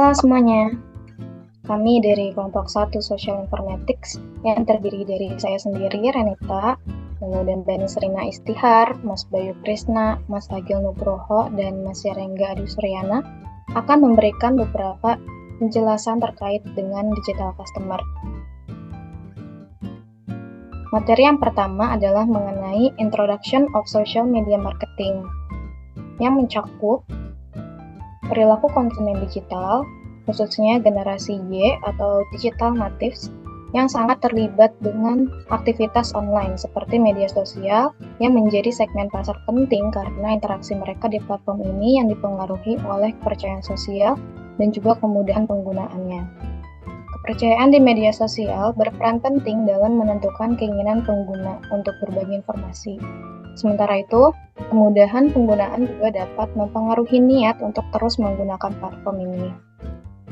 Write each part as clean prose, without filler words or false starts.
Halo semuanya, kami dari kelompok 1 Social Informatics yang terdiri dari saya sendiri, Renita, lalu dan Bani Serina Istihar, Mas Bayu Krisna, Mas Agil Nugroho, dan Mas Yarengga Adi Suryana akan memberikan beberapa penjelasan terkait dengan digital customer. Materi yang pertama adalah mengenai Introduction of Social Media Marketing, yang mencakup perilaku konsumen digital, khususnya generasi Y atau digital natives, yang sangat terlibat dengan aktivitas online seperti media sosial yang menjadi segmen pasar penting karena interaksi mereka di platform ini yang dipengaruhi oleh kepercayaan sosial dan juga kemudahan penggunaannya. Kepercayaan di media sosial berperan penting dalam menentukan keinginan pengguna untuk berbagi informasi. Sementara itu, kemudahan penggunaan juga dapat mempengaruhi niat untuk terus menggunakan platform ini.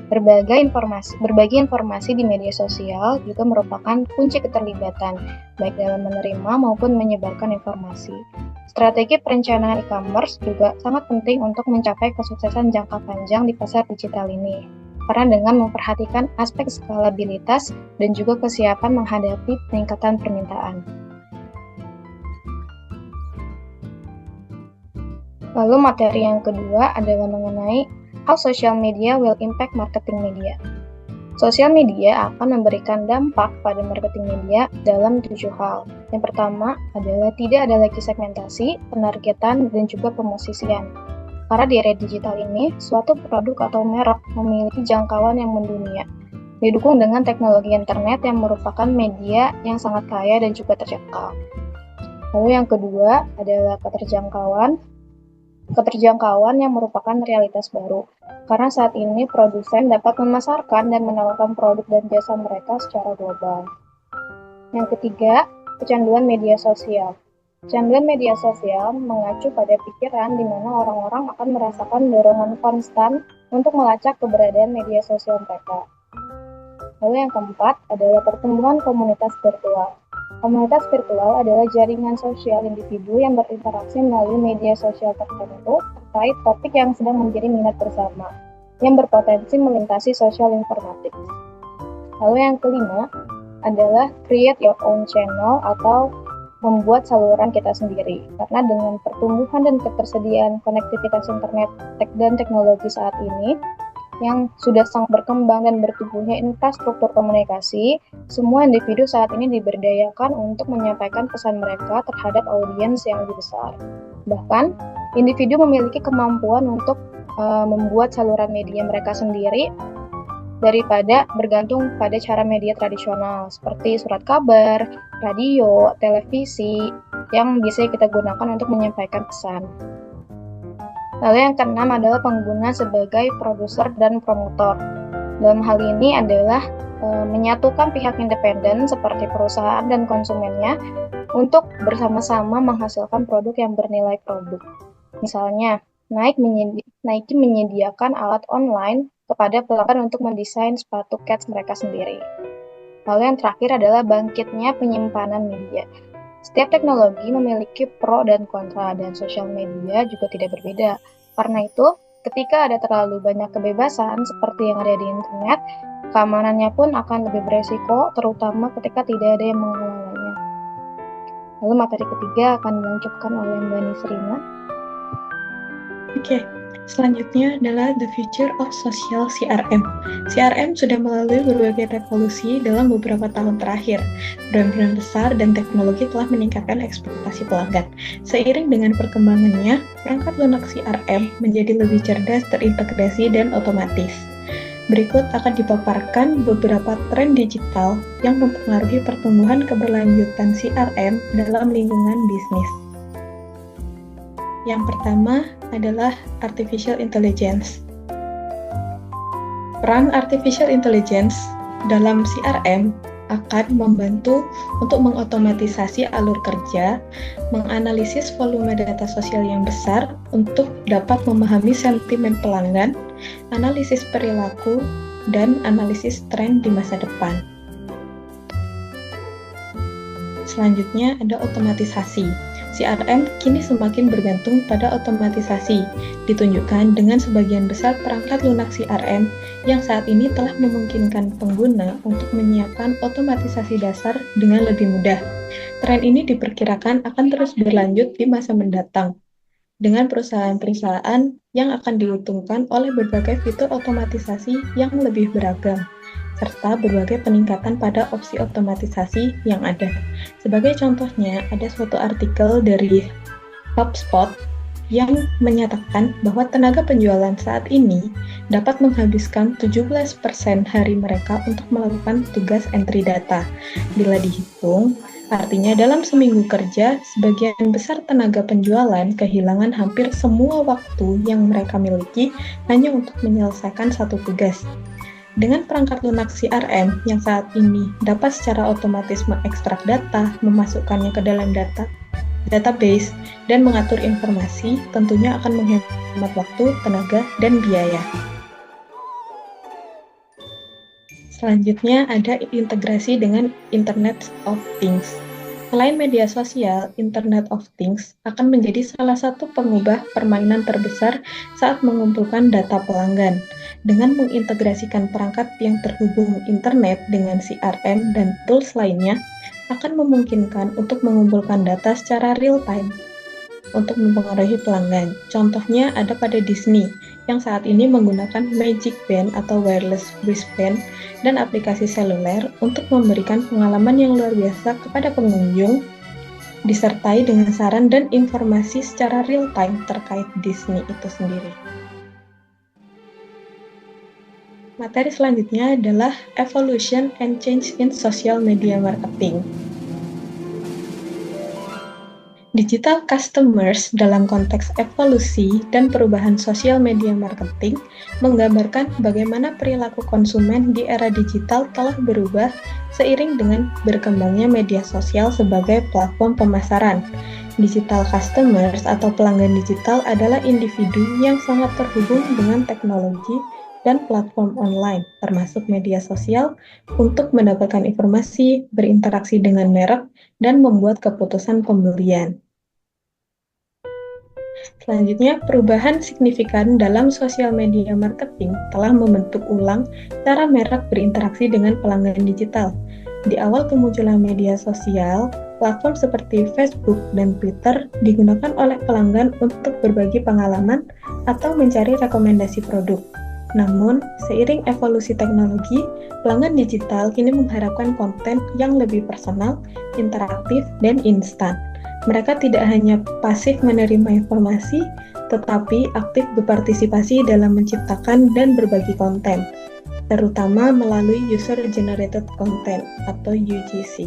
Berbagi informasi di media sosial juga merupakan kunci keterlibatan, baik dalam menerima maupun menyebarkan informasi. Strategi perencanaan e-commerce juga sangat penting untuk mencapai kesuksesan jangka panjang di pasar digital ini, karena dengan memperhatikan aspek skalabilitas dan juga kesiapan menghadapi peningkatan permintaan. Lalu materi yang kedua adalah mengenai how social media will impact marketing media. Sosial media akan memberikan dampak pada marketing media dalam 7 hal. Yang pertama adalah tidak ada lagi segmentasi, penargetan, dan juga pemosisian. Karena di era digital ini, suatu produk atau merek memiliki jangkauan yang mendunia, didukung dengan teknologi internet yang merupakan media yang sangat kaya dan juga terjangkau. Lalu yang kedua adalah keterjangkauan yang merupakan realitas baru, karena saat ini produsen dapat memasarkan dan menawarkan produk dan jasa mereka secara global. Yang ketiga, kecanduan media sosial. Kecanduan media sosial mengacu pada pikiran di mana orang-orang akan merasakan dorongan konstan untuk melacak keberadaan media sosial mereka. Lalu yang keempat adalah pertumbuhan komunitas virtual. Komunitas virtual adalah jaringan sosial individu yang berinteraksi melalui media sosial tertentu terkait topik yang sedang menjadi minat bersama, yang berpotensi melintasi social informatics. Lalu yang kelima adalah create your own channel atau membuat saluran kita sendiri, karena dengan pertumbuhan dan ketersediaan konektivitas internet dan teknologi saat ini, yang sudah sangat berkembang dan bertumbuhnya infrastruktur komunikasi, semua individu saat ini diberdayakan untuk menyampaikan pesan mereka terhadap audiens yang lebih besar. Bahkan, individu memiliki kemampuan untuk membuat saluran media mereka sendiri daripada bergantung pada cara media tradisional seperti surat kabar, radio, televisi, yang biasanya kita gunakan untuk menyampaikan pesan. Lalu yang keenam adalah pengguna sebagai produser dan promotor. Dalam hal ini adalah menyatukan pihak independen seperti perusahaan dan konsumennya untuk bersama-sama menghasilkan produk yang bernilai produk. Misalnya, Nike menyediakan alat online kepada pelanggan untuk mendesain sepatu kets mereka sendiri. Lalu yang terakhir adalah bangkitnya penyimpanan media. Setiap teknologi memiliki pro dan kontra, dan sosial media juga tidak berbeda. Karena itu, ketika ada terlalu banyak kebebasan seperti yang ada di internet, keamanannya pun akan lebih beresiko, terutama ketika tidak ada yang mengelolanya. Lalu materi ketiga akan dilanjutkan oleh Mbak Nisrina. Oke. Selanjutnya adalah The Future of Social CRM. CRM sudah melalui berbagai revolusi dalam beberapa tahun terakhir. Brand-brand besar dan teknologi telah meningkatkan ekspektasi pelanggan. Seiring dengan perkembangannya, perangkat lunak CRM menjadi lebih cerdas, terintegrasi, dan otomatis. Berikut akan dipaparkan beberapa tren digital yang mempengaruhi pertumbuhan keberlanjutan CRM dalam lingkungan bisnis. Yang pertama adalah Artificial Intelligence. Peran Artificial Intelligence dalam CRM akan membantu untuk mengotomatisasi alur kerja, menganalisis volume data sosial yang besar untuk dapat memahami sentimen pelanggan, analisis perilaku, dan analisis tren di masa depan. Selanjutnya ada otomatisasi. CRM kini semakin bergantung pada otomatisasi, ditunjukkan dengan sebagian besar perangkat lunak CRM yang saat ini telah memungkinkan pengguna untuk menyiapkan otomatisasi dasar dengan lebih mudah. Tren ini diperkirakan akan terus berlanjut di masa mendatang, dengan perusahaan-perusahaan yang akan diuntungkan oleh berbagai fitur otomatisasi yang lebih beragam, serta berbagai peningkatan pada opsi otomatisasi yang ada. Sebagai contohnya, ada suatu artikel dari HubSpot yang menyatakan bahwa tenaga penjualan saat ini dapat menghabiskan 17% hari mereka untuk melakukan tugas entry data. Bila dihitung, artinya dalam seminggu kerja, sebagian besar tenaga penjualan kehilangan hampir semua waktu yang mereka miliki hanya untuk menyelesaikan satu tugas. Dengan perangkat lunak CRM yang saat ini dapat secara otomatis mengekstrak data, memasukkannya ke dalam database, dan mengatur informasi, tentunya akan menghemat waktu, tenaga, dan biaya. Selanjutnya ada integrasi dengan Internet of Things. Selain media sosial, Internet of Things akan menjadi salah satu pengubah permainan terbesar saat mengumpulkan data pelanggan. Dengan mengintegrasikan perangkat yang terhubung internet dengan CRM dan tools lainnya, akan memungkinkan untuk mengumpulkan data secara real-time untuk mempengaruhi pelanggan. Contohnya ada pada Disney, yang saat ini menggunakan Magic Band atau wireless wristband dan aplikasi seluler untuk memberikan pengalaman yang luar biasa kepada pengunjung, disertai dengan saran dan informasi secara real-time terkait Disney itu sendiri. Materi selanjutnya adalah Evolution and Change in Social Media Marketing. Digital customers dalam konteks evolusi dan perubahan sosial media marketing menggambarkan bagaimana perilaku konsumen di era digital telah berubah seiring dengan berkembangnya media sosial sebagai platform pemasaran. Digital customers atau pelanggan digital adalah individu yang sangat terhubung dengan teknologi dan platform online, termasuk media sosial, untuk mendapatkan informasi, berinteraksi dengan merek, dan membuat keputusan pembelian. Selanjutnya, perubahan signifikan dalam sosial media marketing telah membentuk ulang cara merek berinteraksi dengan pelanggan digital. Di awal kemunculan media sosial, platform seperti Facebook dan Twitter digunakan oleh pelanggan untuk berbagi pengalaman atau mencari rekomendasi produk. Namun, seiring evolusi teknologi, pelanggan digital kini mengharapkan konten yang lebih personal, interaktif, dan instan. Mereka tidak hanya pasif menerima informasi, tetapi aktif berpartisipasi dalam menciptakan dan berbagi konten, terutama melalui User-Generated Content atau UGC.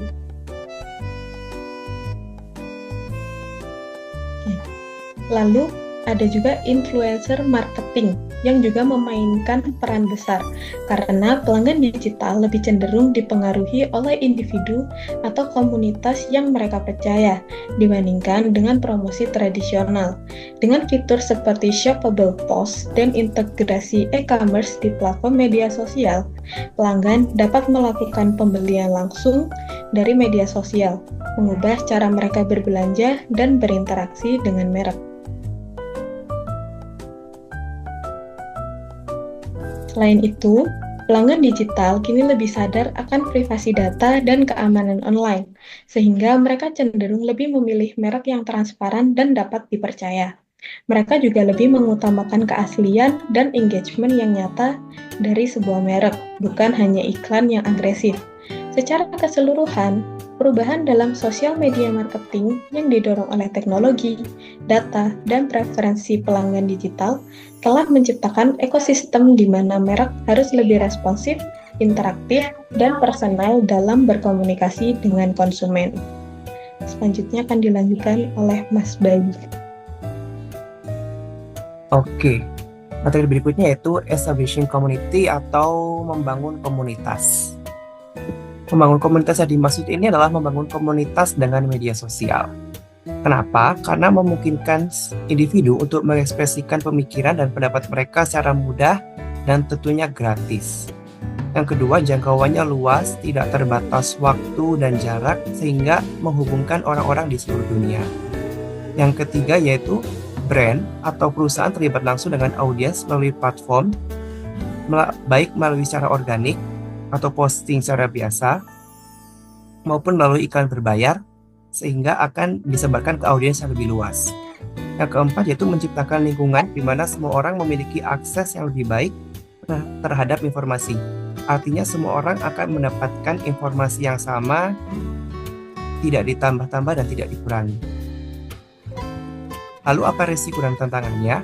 Lalu, ada juga influencer marketing yang juga memainkan peran besar karena pelanggan digital lebih cenderung dipengaruhi oleh individu atau komunitas yang mereka percaya dibandingkan dengan promosi tradisional. Dengan fitur seperti shoppable post dan integrasi e-commerce di platform media sosial, pelanggan dapat melakukan pembelian langsung dari media sosial, mengubah cara mereka berbelanja dan berinteraksi dengan merek. Selain itu, pelanggan digital kini lebih sadar akan privasi data dan keamanan online, sehingga mereka cenderung lebih memilih merek yang transparan dan dapat dipercaya. Mereka juga lebih mengutamakan keaslian dan engagement yang nyata dari sebuah merek, bukan hanya iklan yang agresif. Secara keseluruhan, perubahan dalam sosial media marketing yang didorong oleh teknologi, data, dan preferensi pelanggan digital telah menciptakan ekosistem di mana merek harus lebih responsif, interaktif, dan personal dalam berkomunikasi dengan konsumen. Selanjutnya akan dilanjutkan oleh Mas Bayu. Oke, materi berikutnya yaitu establishing community atau membangun komunitas. Membangun komunitas yang dimaksud ini adalah membangun komunitas dengan media sosial. Kenapa? Karena memungkinkan individu untuk mengekspresikan pemikiran dan pendapat mereka secara mudah dan tentunya gratis. Yang kedua, jangkauannya luas, tidak terbatas waktu dan jarak, sehingga menghubungkan orang-orang di seluruh dunia. Yang ketiga yaitu brand atau perusahaan terlibat langsung dengan audiens melalui platform, baik melalui secara organik atau posting secara biasa, maupun melalui iklan berbayar, sehingga akan disebarkan ke audiens yang lebih luas. Yang keempat yaitu menciptakan lingkungan di mana semua orang memiliki akses yang lebih baik terhadap informasi. Artinya semua orang akan mendapatkan informasi yang sama, tidak ditambah-tambah dan tidak dikurangi. Lalu apa risiko dan tantangannya?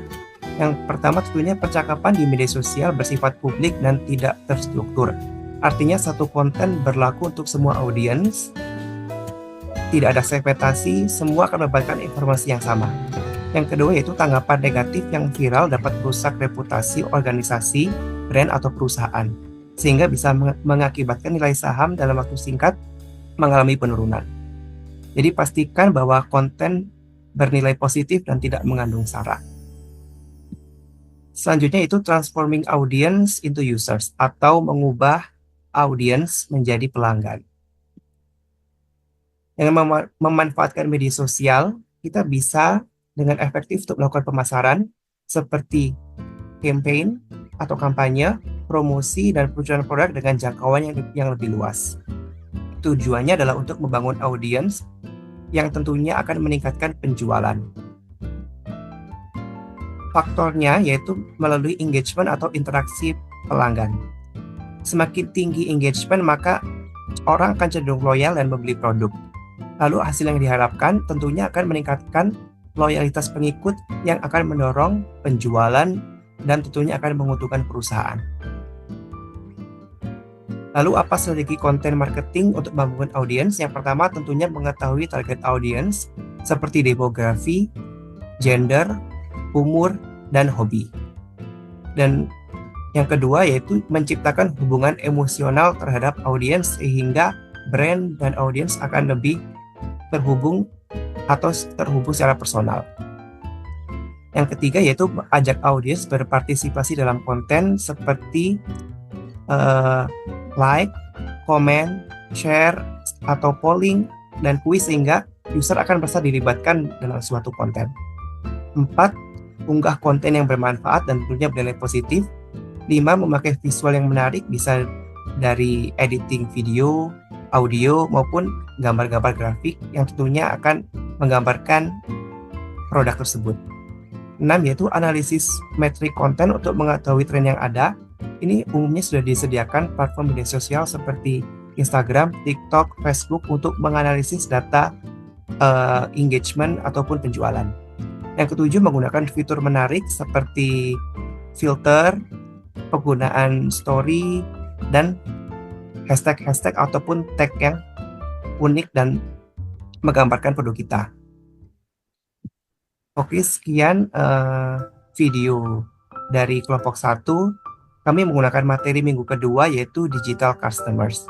Yang pertama tentunya percakapan di media sosial bersifat publik dan tidak terstruktur. Artinya satu konten berlaku untuk semua audiens, tidak ada segmentasi, semua akan mendapatkan informasi yang sama. Yang kedua yaitu tanggapan negatif yang viral dapat merusak reputasi organisasi, brand atau perusahaan, sehingga bisa mengakibatkan nilai saham dalam waktu singkat mengalami penurunan. Jadi pastikan bahwa konten bernilai positif dan tidak mengandung sara. Selanjutnya itu transforming audience into users atau mengubah audience menjadi pelanggan. Dengan memanfaatkan media sosial, kita bisa dengan efektif untuk melakukan pemasaran seperti campaign atau kampanye, promosi, dan peluncuran produk dengan jangkauan yang lebih luas. Tujuannya adalah untuk membangun audiens yang tentunya akan meningkatkan penjualan. Faktornya yaitu melalui engagement atau interaksi pelanggan. Semakin tinggi engagement, maka orang akan cenderung loyal dan membeli produk. Lalu hasil yang diharapkan tentunya akan meningkatkan loyalitas pengikut yang akan mendorong penjualan dan tentunya akan menguntungkan perusahaan. Lalu apa strategi konten marketing untuk membangun audiens? Yang pertama tentunya mengetahui target audiens seperti demografi, gender, umur, dan hobi. Dan yang kedua yaitu menciptakan hubungan emosional terhadap audiens sehingga brand dan audiens akan lebih terhubung secara personal. Yang ketiga yaitu ajak audiens berpartisipasi dalam konten seperti like, komen, share, atau polling, dan kuis sehingga user akan merasa dilibatkan dalam suatu konten. 4. Unggah konten yang bermanfaat dan tentunya bernilai positif. 5. Memakai visual yang menarik, bisa dari editing video, audio, maupun gambar-gambar grafik yang tentunya akan menggambarkan produk tersebut. 6. Yaitu analisis metrik konten untuk mengetahui tren yang ada. Ini umumnya sudah disediakan platform media sosial seperti Instagram, TikTok, Facebook untuk menganalisis data engagement ataupun penjualan. Yang ketujuh, menggunakan fitur menarik seperti filter, penggunaan story, dan hashtag-hashtag ataupun tag yang unik dan menggambarkan produk kita. Oke, sekian video dari kelompok 1. Kami menggunakan materi minggu kedua yaitu Digital Customers.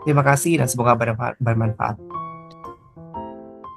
Terima kasih dan semoga bermanfaat.